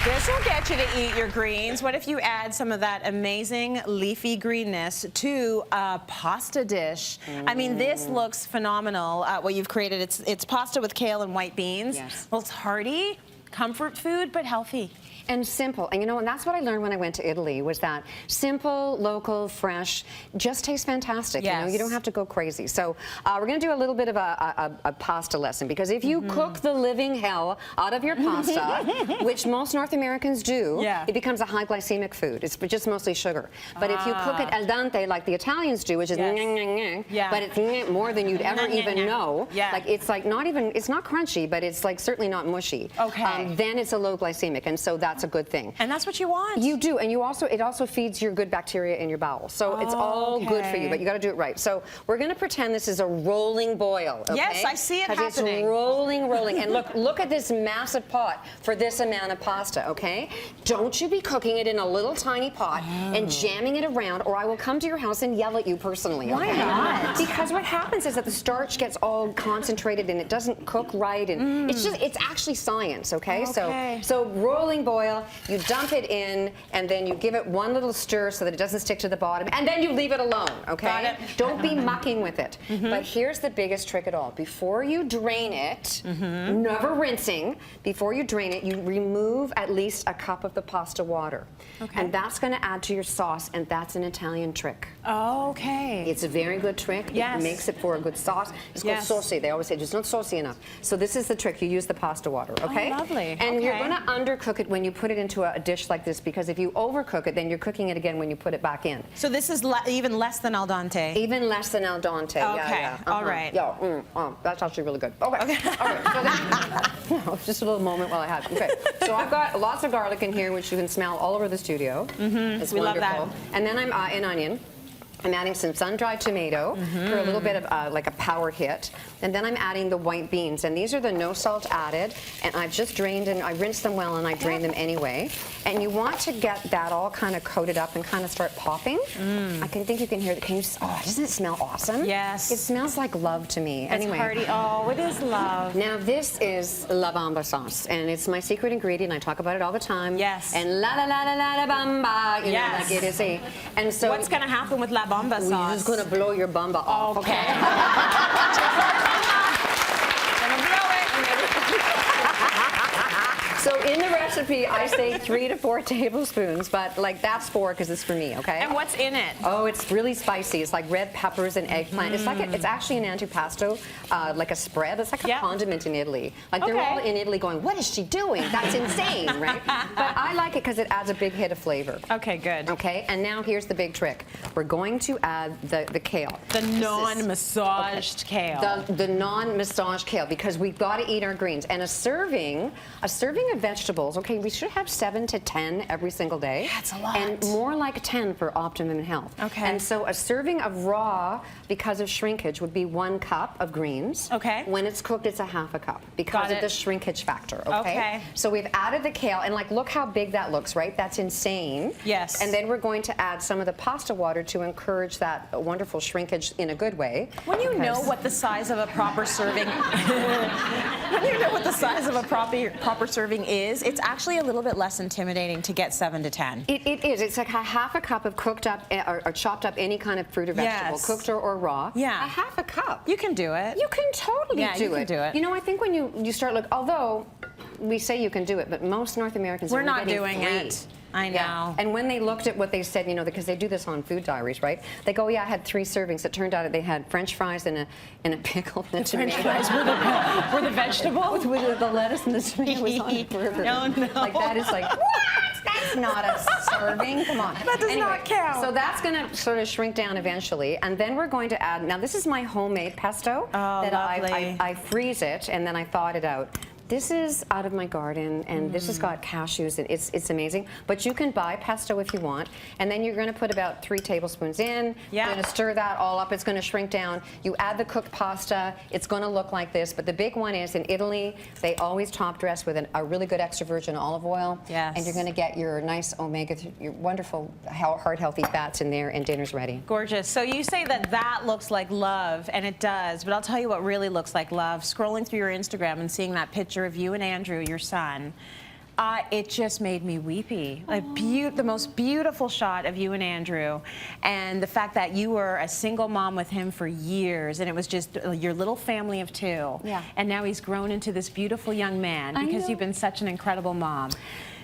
This will get you to eat your greens. What if you add some of that amazing leafy greenness to a pasta dish? I mean, this looks phenomenal, what you've created. It's pasta with kale and white beans. Yes. Well, it's hearty, comfort food, but healthy. And simple. And you know, and that's what I learned when I went to Italy, was that simple, local, fresh, just tastes fantastic. Yes. You know, you don't have to go crazy. So we're going to do a little bit of a pasta lesson, because if you cook the living hell out of your pasta, which most North Americans do, it becomes a high glycemic food. It's just mostly sugar. But if you cook it al dente like the Italians do, which is but it's more than you'd ever even know. Like it's like not even, it's not crunchy, but it's like certainly not mushy. Okay. Then it's a low glycemic, and so that's a good thing. And that's what you want. You do, and it also feeds your good bacteria in your bowels. So it's all good for you, but you got to do it right. So we're going to pretend this is a rolling boil. Okay? Yes, I see it happening. It's rolling, rolling, and look at this massive pot for this amount of pasta. Okay, don't you be cooking it in a little tiny pot and jamming it around, or I will come to your house and yell at you personally. Why not? Because what happens is that the starch gets all concentrated and it doesn't cook right, and it's actually science. Okay, so rolling boil. You dump it in, and then you give it one little stir so that it doesn't stick to the bottom, and then you leave it alone, okay? Got it. Don't be mucking with it. But here's the biggest trick at all. Before you drain it, never rinsing, before you drain it, you remove at least a cup of the pasta water. Okay. And that's going to add to your sauce, and that's an Italian trick. Okay. It's a very good trick. Yes. It makes it for a good sauce. It's called saucy. They always say it's not saucy enough. So this is the trick. You use the pasta water, okay? Oh, lovely. And you're going to undercook it when you put it into a dish like this, because if you overcook it, then you're cooking it again when you put it back in. So this is even less than al dente? Even less than al dente. Okay. All right. Yeah. That's actually really good. Okay. All right. So then, just a little moment while I have. Okay. So I've got lots of garlic in here, which you can smell all over the studio. It's We wonderful. love that. And then I'm an onion. I'm adding some sun-dried tomato for a little bit of like a power hit. And then I'm adding the white beans. And these are the no salt added. And I've just drained, and I rinsed them well, and I drained them anyway. And you want to get that all kind of coated up and kind of start popping. I think you can hear that. Doesn't it smell awesome? Yes. It smells like love to me. It's Anyway. hearty. Oh, it is love. Now this is Lebombo sauce, and it's my secret ingredient. I talk about it all the time. Yes. And la la la la la la bamba, you know, like it is a. And so what's going to happen with Lebombo sauce? We're just going to blow your bumba off. Okay. So in the recipe, I say 3 to 4 tablespoons, but like that's 4 because it's for me, okay? And what's in it? Oh, it's really spicy. It's like red peppers and eggplant. It's like it's actually an antipasto, like a spread. It's like a condiment in Italy. Like they're all in Italy going, what is she doing? That's insane, right? But I like it because it adds a big hit of flavor. Okay, good. Okay, and now here's the big trick. We're going to add the kale. The non-massaged kale. The non-massaged kale, because we've got to eat our greens. And a serving of vegetables, okay, we should have 7 to 10 every single day. That's a lot. And more like 10 for optimum health. Okay. And so a serving of raw, because of shrinkage, would be 1 cup of greens. Okay. When it's cooked, it's a ½ cup because of the shrinkage factor, okay? So we've added the kale, and like, look how big that looks, right? That's insane. Yes. And then we're going to add some of the pasta water to encourage that wonderful shrinkage in a good way. When you know what the size of a proper serving, when you know what the size of a proper serving is, it's actually a little bit less intimidating to get 7 to 10. It is. It's like a ½ cup of cooked up or chopped up any kind of fruit or vegetable, cooked or raw. Yeah. A ½ cup. You can do it. You can totally do it. You can do it. You know, I think when you start although we say you can do it, but most North Americans we're are not getting doing 3. it. I know. Yeah. And when they looked at what they said, you know, because they do this on Food Diaries, right? They go, yeah, I had 3 servings. It turned out that they had French fries and a pickle and a tomato. French fries were the vegetable? With the lettuce and the tomato was on a burger. No. Like that is like, what? That's not a serving. Come on. That does not count. So that's going to sort of shrink down eventually, and then we're going to add. Now this is my homemade pesto that I freeze it and then I thawed it out. This is out of my garden, and this has got cashews, and it's amazing. But you can buy pesto if you want, and then you're going to put about 3 tablespoons in. You're going to stir that all up. It's going to shrink down. You add the cooked pasta. It's going to look like this. But the big one is in Italy, they always top dress with a really good extra virgin olive oil. Yes. And you're going to get your nice omega, your wonderful heart healthy fats in there, and dinner's ready. Gorgeous. So you say that looks like love, and it does. But I'll tell you what really looks like love. Scrolling through your Instagram and seeing that picture of you and Andrew, your son, It just made me weepy. The most beautiful shot of you and Andrew, and the fact that you were a single mom with him for years, and it was just your little family of 2. Yeah. And now he's grown into this beautiful young man because you've been such an incredible mom.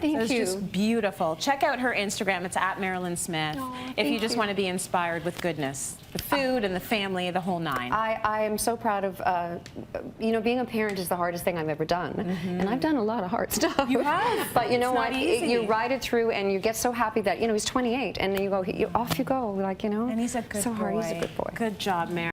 Thank so it's you. just beautiful. Check out her Instagram. It's at Mairlyn Smith. If you just want to be inspired with goodness, the food and the family, the whole 9. I am so proud of, you know, being a parent is the hardest thing I've ever done. And I've done a lot of hard stuff. You have. But you know It's what? not easy. You ride it through and you get so happy that, you know, he's 28 and then you go, off you go, like, you know. And he's a good so boy. hard. He's a good boy. Good job, Mairlyn.